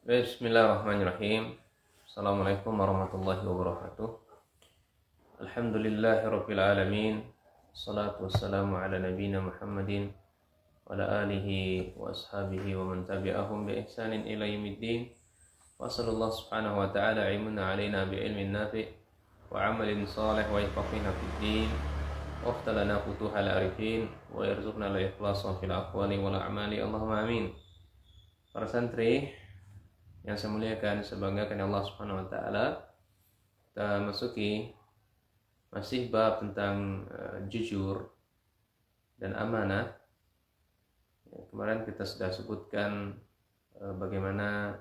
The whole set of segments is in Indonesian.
Bismillahirrahmanirrahim. Assalamualaikum warahmatullahi wabarakatuh. Alhamdulillahirabbil alamin. Salatu wassalamu ala nabiyyina Muhammadin wa ala alihi wa ashabihi wa man tabi'ahum bi ihsanin ila yaumiddin. Wa sallallahu subhanahu wa ta'ala ilmuna alaina bi ilmin nafi' wa amalin salih wa ifaqina fid din. Wa aftalana futuhal arifin wa yarzuqna al-ikhlasa fil aqwali wal a'mali. Allahumma amin. Para santri yang saya muliakan, sebanggakan Allah Subhanahu wa taala, kita masuki masih bab tentang jujur dan amanah. Kemarin kita sudah sebutkan bagaimana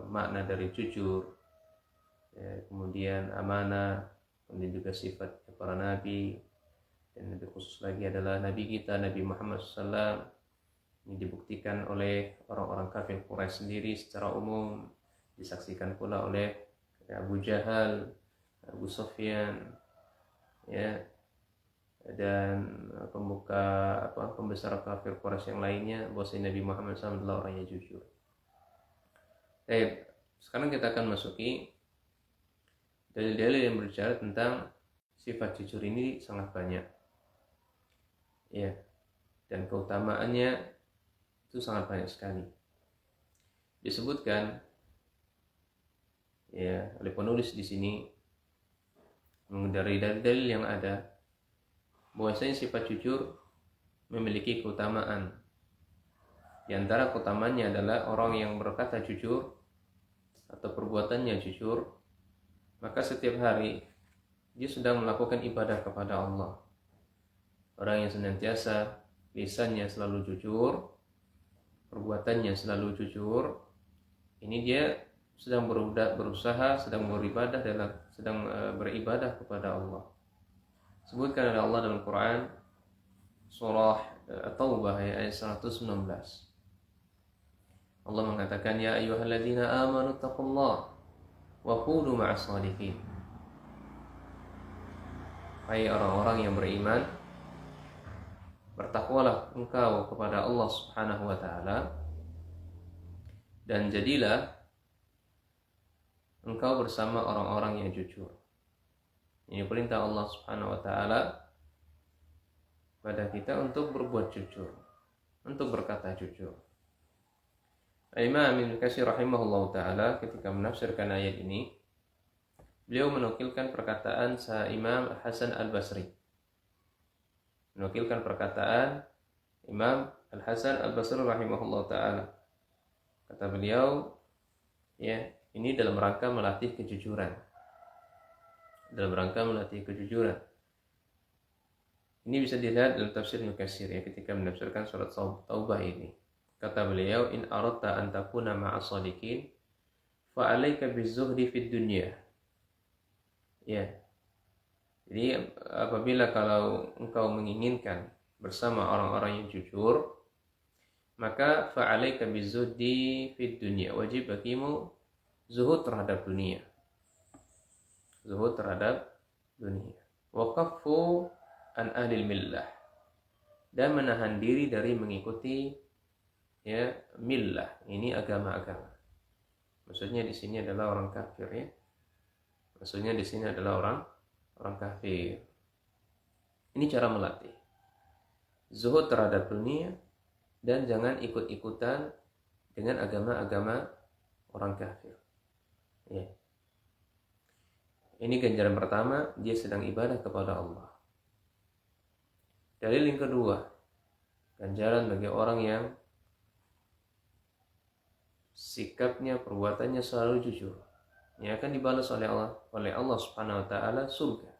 makna dari jujur, kemudian amanah, kemudian juga sifat para nabi, dan lebih khusus lagi adalah nabi kita Nabi Muhammad SAW. Ini dibuktikan oleh orang-orang kafir Quraisy sendiri secara umum, disaksikan pula oleh Abu Jahal, Abu Sufyan, ya, dan pembesar kafir Quraisy yang lainnya, bahwa Nabi Muhammad SAW adalah orang yang jujur. Sekarang kita akan masuki dalil-dalil yang berbicara tentang sifat jujur ini sangat banyak, ya, dan keutamaannya itu sangat banyak sekali. Disebutkan ya oleh penulis di sini dari dalil yang ada bahwasanya sifat jujur memiliki keutamaan. Di antara keutamaannya adalah orang yang berkata jujur atau perbuatannya jujur, maka setiap hari dia sedang melakukan ibadah kepada Allah. Orang yang senantiasa lisannya selalu jujur, perbuatannya selalu jujur, ini dia sedang berusaha, sedang beribadah kepada Allah. Sebutkan oleh Allah dalam Quran surah At-Taubah ayat 119. Allah mengatakan, ya ayyuhalladzina amanu taqullaha wa kunu ma'as shadiqin. Hai orang-orang yang beriman, bertakwalah engkau kepada Allah Subhanahu wa taala dan jadilah engkau bersama orang-orang yang jujur. Ini perintah Allah Subhanahu wa taala pada kita untuk berbuat jujur, untuk berkata jujur. Imam Ibnu Katsir rahimahullah taala ketika menafsirkan ayat ini, beliau menukilkan perkataan Imam Hasan Al-Basri. Menukilkan perkataan Imam Al-Hasan Al-Basri rahimahullah ta'ala. Kata beliau, ya, ini dalam rangka melatih kejujuran. Dalam rangka melatih kejujuran. Ini bisa dilihat dalam tafsir Ibnu Katsir, ya, ketika menafsirkan surat Taubah ini. Kata beliau, in aradta an takuna ma'as shadiqin fa 'alaika bizuhdi fid dunya. Ya. Jadi apabila kalau engkau menginginkan bersama orang-orang yang jujur, maka fa'alaika bizuhdi fid dunya, wajib bagimu zuhud terhadap dunia. Zuhud terhadap dunia. Wa kaffu an ahlil millah, dan menahan diri dari mengikuti, ya, millah, ini agama-agama. Maksudnya di sini adalah orang kafir, ya. Maksudnya di sini adalah orang kafir. Ini cara melatih zuhud terhadap dunia dan jangan ikut-ikutan dengan agama-agama orang kafir, ya. Ini ganjaran pertama, dia sedang ibadah kepada Allah. Dalil yang kedua, ganjaran bagi orang yang sikapnya, perbuatannya selalu jujur, yang akan dibalas oleh Allah Subhanahu wa taala surga,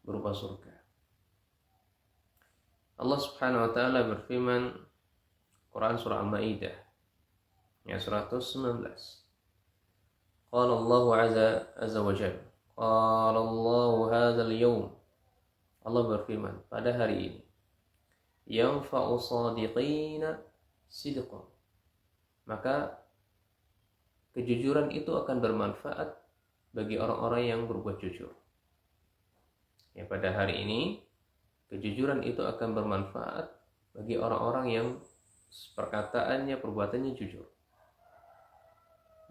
berupa surga. Allah Subhanahu wa taala berfirman Quran surah Al-Maidah ayat 119. Qala Allah azza wa jalla, qala Allah hadzal yawm. Allah berfirman, pada hari ini, yanfa'u shadiqina sidqan, maka kejujuran itu akan bermanfaat bagi orang-orang yang berbuat jujur. Ya, pada hari ini kejujuran itu akan bermanfaat bagi orang-orang yang perkataannya, perbuatannya jujur.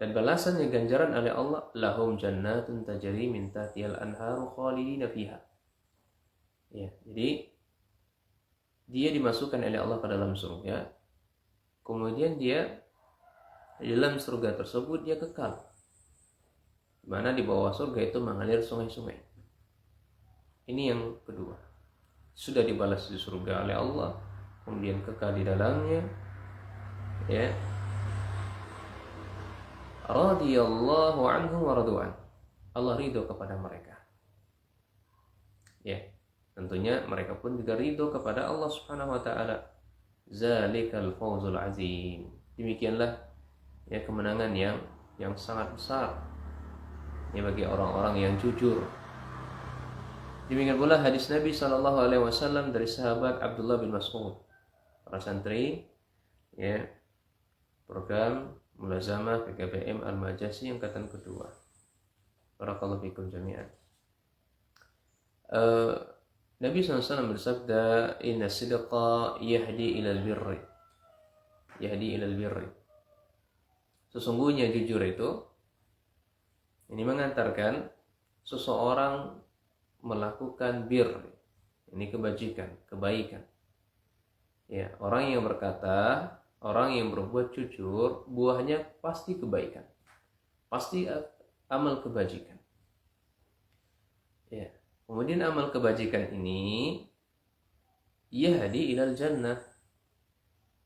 Dan balasannya ganjaran oleh Allah, lahum jannatun tajri min tahtihal anharu khalidina fiha. Ya, jadi dia dimasukkan oleh Allah ke dalam surga. Kemudian dia di dalam surga tersebut dia kekal. Di mana di bawah surga itu mengalir sungai-sungai. Ini yang kedua. Sudah dibalas di surga oleh Allah, kemudian kekal di dalamnya. Ya. Radhiyallahu anhu wa radu'an. Allah ridho kepada mereka. Ya. Tentunya mereka pun juga ridho kepada Allah Subhanahu wa taala. Zalikal fawzul azim. Demikianlah ya kemenangan yang sangat besar ya bagi orang-orang yang jujur. Demikian pula hadis Nabi sallallahu alaihi wasallam dari sahabat Abdullah bin Mas'ud. Para santri ya program mulazamah PKBM Al-Majasi angkatan kedua. Barakallahu fikum jami'an. Nabi SAW bersabda, Inna sidqa yahdi ilal birri. Yahdi ilal birri. Sesungguhnya jujur itu, ini mengantarkan seseorang melakukan bir. Ini kebajikan, kebaikan. Ya, orang yang berkata, orang yang berbuat jujur, buahnya pasti kebaikan. Pasti amal kebajikan. Ya. Kemudian amal kebajikan ini yahdi ilal jannah.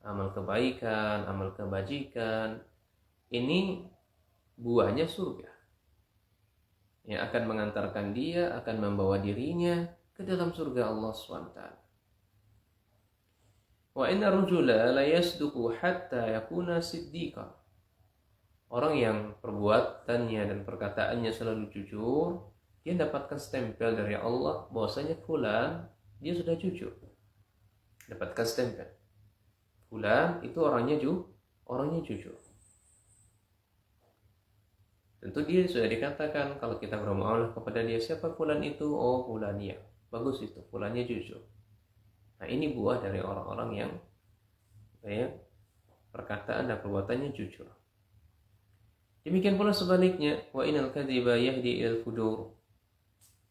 Amal kebaikan, amal kebajikan ini buahnya surga. Yang akan mengantarkan dia, akan membawa dirinya ke dalam surga Allah SWT. Wa inna rujula la yasduqu hatta yakuna siddiqa. Orang yang perbuatannya dan perkataannya selalu jujur, dia dapatkan stempel dari Allah bahwasanya fulan dia sudah jujur. Dapatkan stempel. Fulan itu orangnya jujur. Tentu dia sudah dikatakan kalau kita bermuamalah kepada dia, siapa fulan itu? Oh, fulan ya. Bagus itu, fulannya jujur. Nah, ini buah dari orang-orang yang perkataan dan perbuatannya jujur. Demikian pula sebaliknya, wa inal kadhiba yahdi ilal fujur.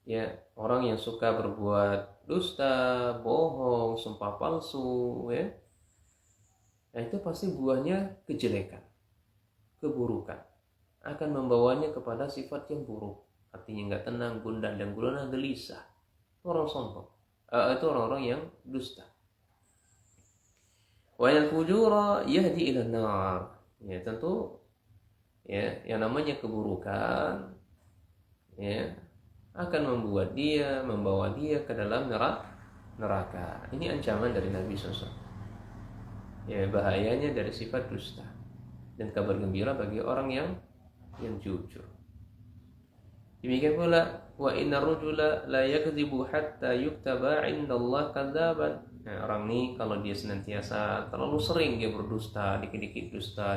Ya, orang yang suka berbuat dusta, bohong, sumpah palsu, ya. Nah, itu pasti buahnya kejelekan, keburukan. Akan membawanya kepada sifat yang buruk. Artinya enggak tenang, gundah dan gulana, gelisah. Orang sombong. Itu orang-orang yang dusta. Wa al fujura yahdi ila nar. Ya, tentu ya, yang namanya keburukan ya akan membawa dia ke dalam neraka. Ini ancaman dari Nabi SAW. Ya, bahayanya dari sifat dusta dan kabar gembira bagi orang yang jujur. Demikian pula wa inna rajula la yakdzibu hatta yuktaba 'indallahi kadzaban. Nah, orang ini kalau dia senantiasa terlalu sering dia berdusta, dikit-dikit dusta,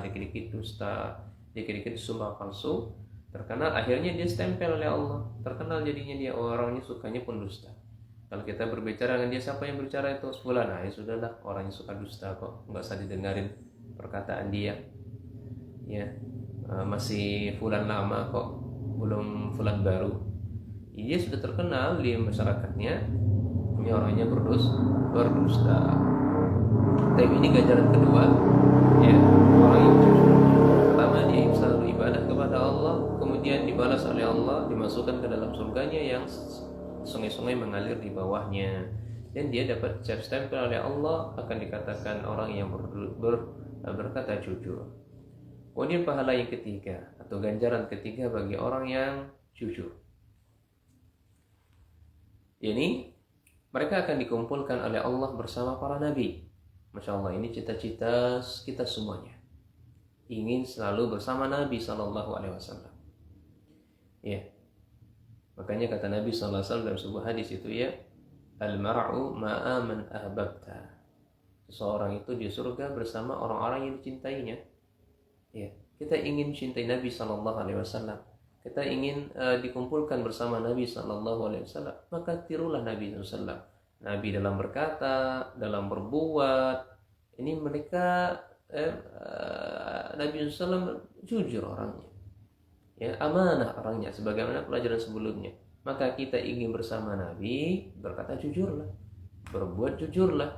dikit-dikit sumpah palsu, terkenal akhirnya dia stempel oleh Allah. Terkenal jadinya dia orangnya sukanya pun dusta. Kalau kita berbicara dengan dia, siapa yang berbicara itu? Fulan. Nah, ya sudahlah, orangnya suka dusta kok, enggak usah didengarin perkataan dia. Ya, masih fulan lama kok, belum fulan baru. Dia sudah terkenal di masyarakatnya, ini orangnya berdusta. Tapi ini ganjaran kedua, ya, orang yang jujur. Pertama dia selalu ibadah kepada Allah, kemudian dibalas oleh Allah, dimasukkan ke dalam surganya yang sungai-sungai mengalir di bawahnya, dan dia dapat cap stempel oleh Allah, akan dikatakan orang yang berkata jujur. Kemudian pahala yang ketiga atau ganjaran ketiga bagi orang yang jujur, ini mereka akan dikumpulkan oleh Allah bersama para nabi. Masya Allah, ini cita-cita kita semuanya, ingin selalu bersama Nabi SAW. Ya, makanya kata Nabi SAW dalam sebuah hadis itu ya, al-mar'u ma'a man ahbabta. Seseorang itu di surga bersama orang-orang yang dicintainya. Ya, kita ingin cintai Nabi SAW. Kita ingin dikumpulkan bersama Nabi SAW. Maka tirulah Nabi SAW. Nabi dalam berkata, dalam berbuat. Ini mereka Nabi SAW jujur orangnya, ya, amanah orangnya, sebagaimana pelajaran sebelumnya. Maka kita ingin bersama Nabi, berkata jujurlah, berbuat jujurlah,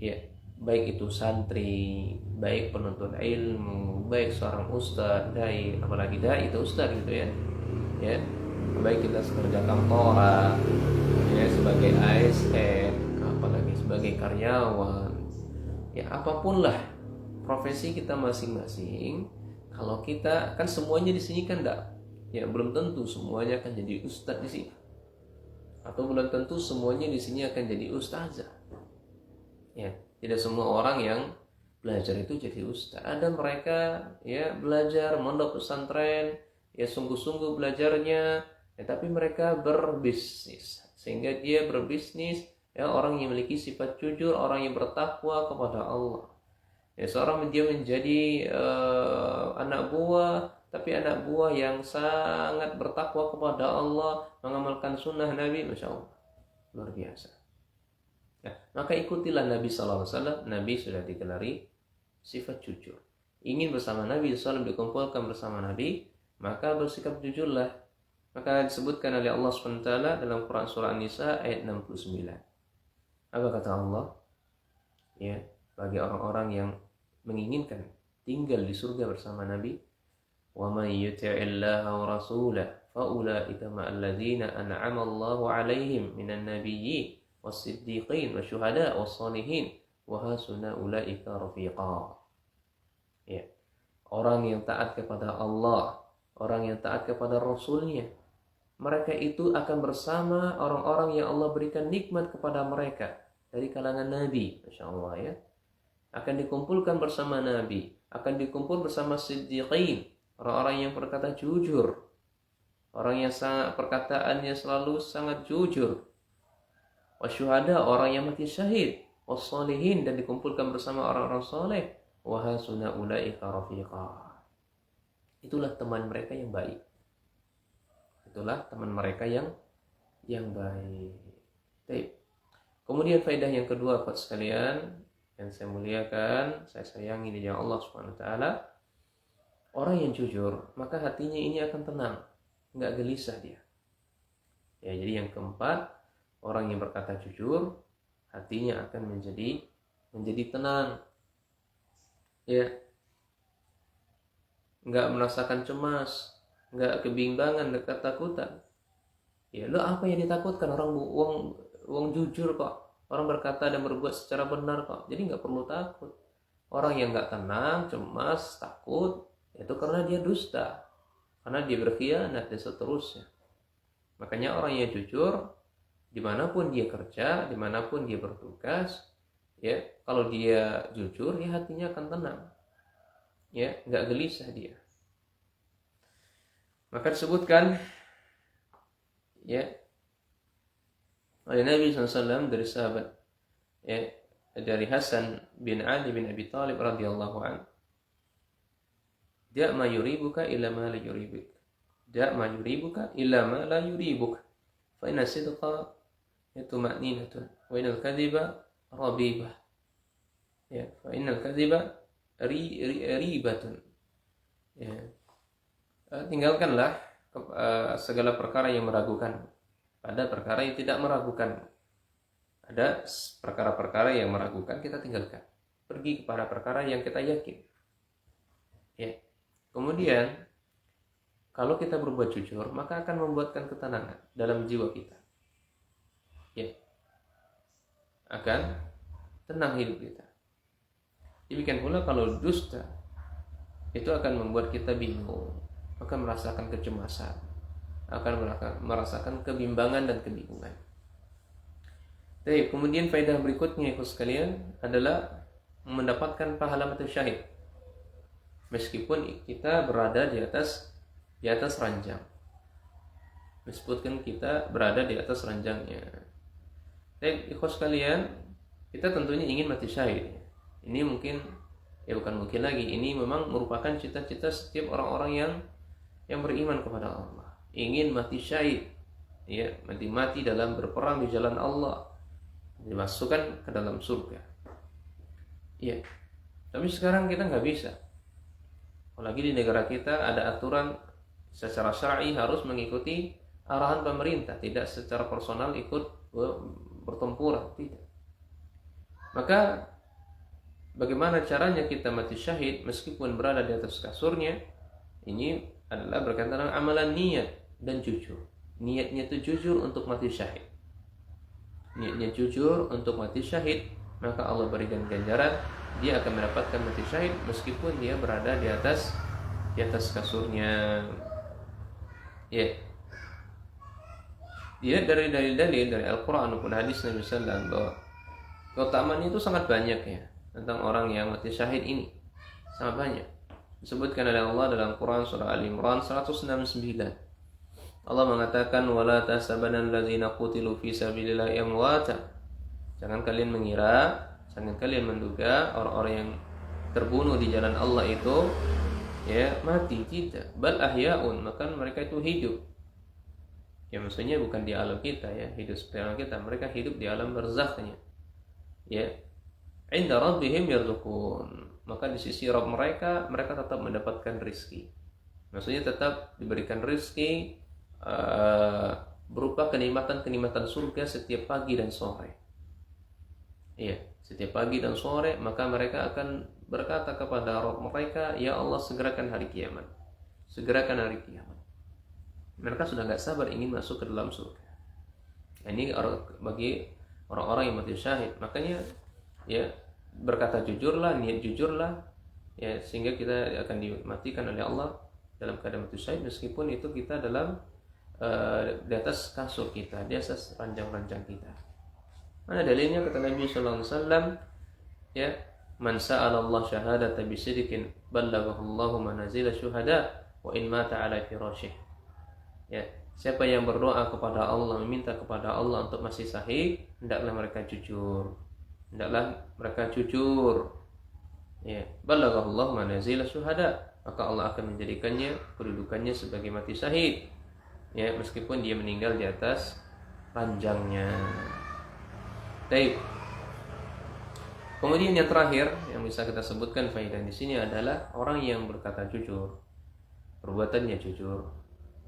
ya, baik itu santri, baik penuntut ilmu, baik seorang ustadz, dai, apalagi dai itu ustadz gitu ya, ya, baik kita sekerja kantoran, ya, sebagai ASN, apalagi sebagai karyawan, ya, apapun lah profesi kita masing-masing. Kalau kita kan semuanya di sini kan enggak, ya, belum tentu semuanya akan jadi ustadz di sini, atau belum tentu semuanya di sini akan jadi ustazah. Ya, tidak semua orang yang belajar itu jadi ustaz. Ada mereka, ya, belajar mondok pesantren, ya, sungguh-sungguh belajarnya, ya, tapi mereka berbisnis, sehingga dia berbisnis, ya, orang yang memiliki sifat jujur, orang yang bertakwa kepada Allah. Ya, seorang dia menjadi anak buah, tapi anak buah yang sangat bertakwa kepada Allah, mengamalkan sunnah Nabi, Masya Allah, luar biasa. Ya, maka ikutilah Nabi SAW. Nabi sudah digelari sifat jujur. Ingin bersama Nabi SAW, dikumpulkan bersama Nabi, maka bersikap jujurlah. Maka disebutkan oleh Allah SWT dalam Quran Surah An-Nisa ayat 69. Apa kata Allah? Ya, bagi orang-orang yang menginginkan tinggal di surga bersama Nabi, wa may yuti'illaha wa rasulahu fa ulaika ma'al ladzina an'ama Allahu 'alaihim minan nabiyyin was-siddiqin wasyuhada was-shalihin wa hasuna ulaika rafiqa. Ya, orang yang taat kepada Allah, orang yang taat kepada Rasulnya, mereka itu akan bersama orang-orang yang Allah berikan nikmat kepada mereka dari kalangan Nabi, Masya Allah, ya, akan dikumpulkan bersama Nabi, akan dikumpul bersama siddiqin, orang-orang yang berkata jujur, orang yang sangat perkataannya selalu sangat jujur, wasyuhada, orang yang mati syahid, wassalihin, dan dikumpulkan bersama orang-orang soleh, wa hasuna ulaika rafiqa. Itulah teman mereka yang baik. Itulah teman mereka yang baik. Baik. Kemudian faedah yang kedua, Bapak sekalian yang saya muliakan, saya sayangi di jalan Allah Subhanahu wa taala, orang yang jujur, maka hatinya ini akan tenang, enggak gelisah dia. Ya, jadi yang keempat, orang yang berkata jujur, hatinya akan menjadi tenang. Ya. Enggak merasakan cemas, enggak kebimbangan, enggak ketakutan. Ya, lo apa yang ditakutkan? Orang wong jujur kok. Orang berkata dan berbuat secara benar kok. Jadi enggak perlu takut. Orang yang enggak tenang, cemas, takut, itu karena dia dusta, karena dia berkhianat dan seterusnya. Makanya orang yang jujur, dimanapun dia kerja, dimanapun dia bertugas, ya, kalau dia jujur, ya hatinya akan tenang, ya, nggak gelisah dia. Maka disebutkan, ya, oleh Nabi SAW dari sahabat, ya, dari Hasan bin Ali bin Abi Thalib radhiyallahu anhu, da' ma yuribuka illa ma la yuribuk, da' ma yuribuka illa ma la yuribuk, fa inna sidqa tuma'ninatun wa innal kadhiba rabibah, ya, fa innal kadhiba ribatun, ya, tinggalkanlah segala perkara yang meragukan pada perkara yang tidak meragukan. Ada perkara-perkara yang meragukan, kita tinggalkan, pergi kepada perkara yang kita yakin, ya. Kemudian kalau kita berbuat jujur, maka akan membuatkan ketenangan dalam jiwa kita, ya, akan tenang hidup kita. Demikian pula kalau dusta, itu akan membuat kita bingung, akan merasakan kecemasan, akan merasakan kebimbangan dan kebingungan. Jadi, kemudian faedah berikutnya, ikhwan sekalian, adalah mendapatkan pahala mati syahid, meskipun kita berada di atas ranjang, meskipun kita berada di atas ranjangnya. Jadi, ikhwan sekalian, kita tentunya ingin mati syahid. Ini mungkin, ya bukan mungkin lagi, ini memang merupakan cita-cita setiap orang-orang yang beriman kepada Allah, ingin mati syahid, ya, mati dalam berperang di jalan Allah, dimasukkan ke dalam surga. Ya, tapi sekarang kita nggak bisa. Apalagi di negara kita ada aturan secara syar'i harus mengikuti arahan pemerintah, tidak secara personal ikut bertempuran, tidak. Maka bagaimana caranya kita mati syahid meskipun berada di atas kasurnya? Ini adalah berkaitan dengan amalan niat dan jujur. Niatnya itu jujur untuk mati syahid. Niatnya jujur untuk mati syahid, maka Allah berikan ganjaran, dia akan mendapatkan mati syahid meskipun dia berada di atas kasurnya. Ya. Dia dari dalil-dalil dari Al-Qur'an maupun hadis Nabi sallallahu alaihi wasallam bahwa keutamaan itu sangat banyak ya tentang orang yang mati syahid ini. Sangat banyak. Disebutkan oleh Allah dalam Quran surah Al-Imran 169. Allah mengatakan wala tahsabanna allazina qutilu fi sabilillahi amwata. Jangan kalian mengira, jangan kalian menduga orang-orang yang terbunuh di jalan Allah itu ya mati, tidak. Bal ahyaun, maka mereka itu hidup. Ya maksudnya bukan di alam kita ya, hidup seperti alam kita, mereka hidup di alam barzakhnya. Ya. Inda rabbihim yarzuqun. Maka di sisi Rabb mereka tetap mendapatkan rizki. Maksudnya tetap diberikan rizki berupa kenikmatan surga setiap pagi dan sore. Iya, setiap pagi dan sore maka mereka akan berkata kepada Rabb mereka, ya Allah segerakan hari kiamat. Segerakan hari kiamat. Mereka sudah gak sabar ingin masuk ke dalam surga. Ini bagi orang-orang yang mati syahid. Makanya ya berkata jujurlah, niat jujurlah ya, sehingga kita akan dimatikan oleh Allah dalam keadaan mati syahid meskipun itu kita dalam di atas kasur kita, di atas ranjang-ranjang kita. Mana dalilnya? Kata Nabi sallallahu alaihi wasallam ya, man sa'ala Allah syahadata bi sidqin ballaghahu Allahu manazila syuhada wa in mata ala firasyih. Ya, siapa yang berdoa kepada Allah, meminta kepada Allah untuk masih sahih, hendaklah mereka jujur. Hendaklah mereka jujur. Ya, ballaghahu Allah manazil syuhada, maka Allah akan menjadikannya kedudukannya sebagai mati syahid. Ya, meskipun dia meninggal di atas ranjangnya. Baik. Kemudian yang terakhir yang bisa kita sebutkan faedah di sini adalah orang yang berkata jujur, perbuatannya jujur.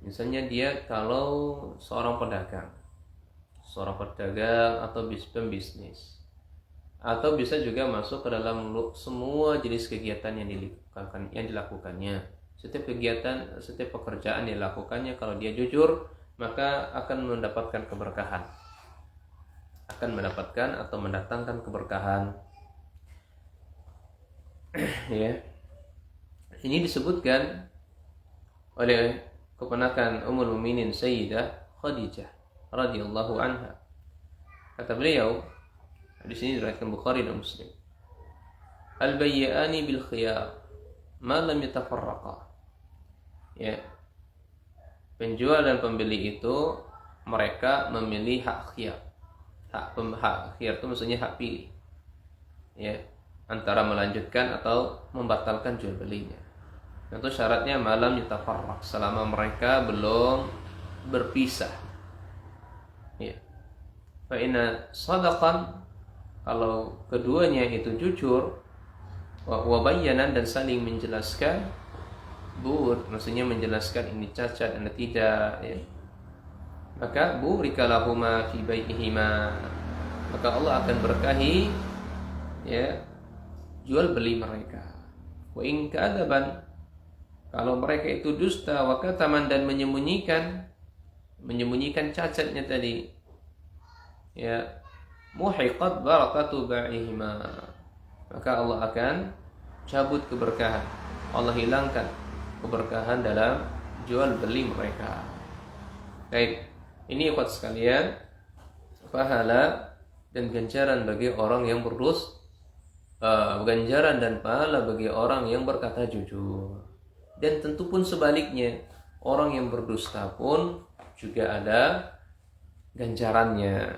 Misalnya dia kalau seorang pedagang atau pembisnis, atau bisa juga masuk ke dalam semua jenis kegiatan yang dilakukannya. Setiap kegiatan, setiap pekerjaan yang dilakukannya, kalau dia jujur maka akan mendapatkan keberkahan, akan mendapatkan atau mendatangkan keberkahan. Ya, ini disebutkan oleh keponakan Ummul Mukminin Sayyidah Khadijah radhiyallahu anha. Kata beliau, di sini diriwayatkan Bukhari dan Muslim. Al-bayyani bil khiyar ma lam yatafarraqa. Ya. Penjual dan pembeli itu mereka memilih hak khiyar. Hak khiyar itu maksudnya hak pilih. Ya, antara melanjutkan atau membatalkan jual belinya. Itu syaratnya malam yatafarraq, selama mereka belum berpisah. Ya. Fa inna sadaqan, kalau keduanya itu jujur, wa bayyanan dan saling menjelaskan, maksudnya menjelaskan ini cacat dan tidak, ya. Maka burika lahuma fi bai'ihima, maka Allah akan berkahi ya jual beli mereka. Wa in ka'adaban, kalau mereka itu dusta wa kataman dan menyembunyikan cacatnya tadi, ya, muhiqat barakatu ba'ihima, maka Allah akan cabut keberkahan, Allah hilangkan keberkahan dalam jual beli mereka. Baik, ini ikhwat sekalian, pahala dan ganjaran bagi orang yang ganjaran dan pahala bagi orang yang berkata jujur. Dan tentu pun sebaliknya, orang yang berdusta pun juga ada ganjarannya.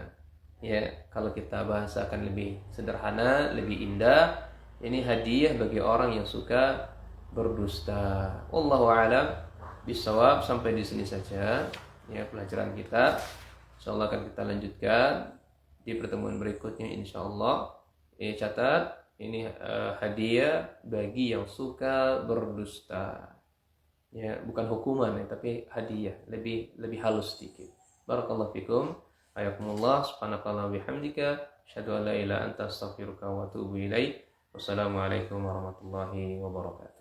Ya, kalau kita bahasakan lebih sederhana, lebih indah, ini hadiah bagi orang yang suka berdusta. Wallahu a'lam bishawab. Sampai di sini saja ya pelajaran kita. Insyaallah akan kita lanjutkan di pertemuan berikutnya insyaallah. Catat ini hadiah bagi yang suka berdusta. Ya, bukan hukuman ya, tapi hadiah, lebih halus sedikit. Barakallahu fikum. Ayakumullah, subhanakallah bihamdika, asyhadu an la ilaha anta astaghfiruka wa atubu ilaik. Wassalamualaikum warahmatullahi wabarakatuh.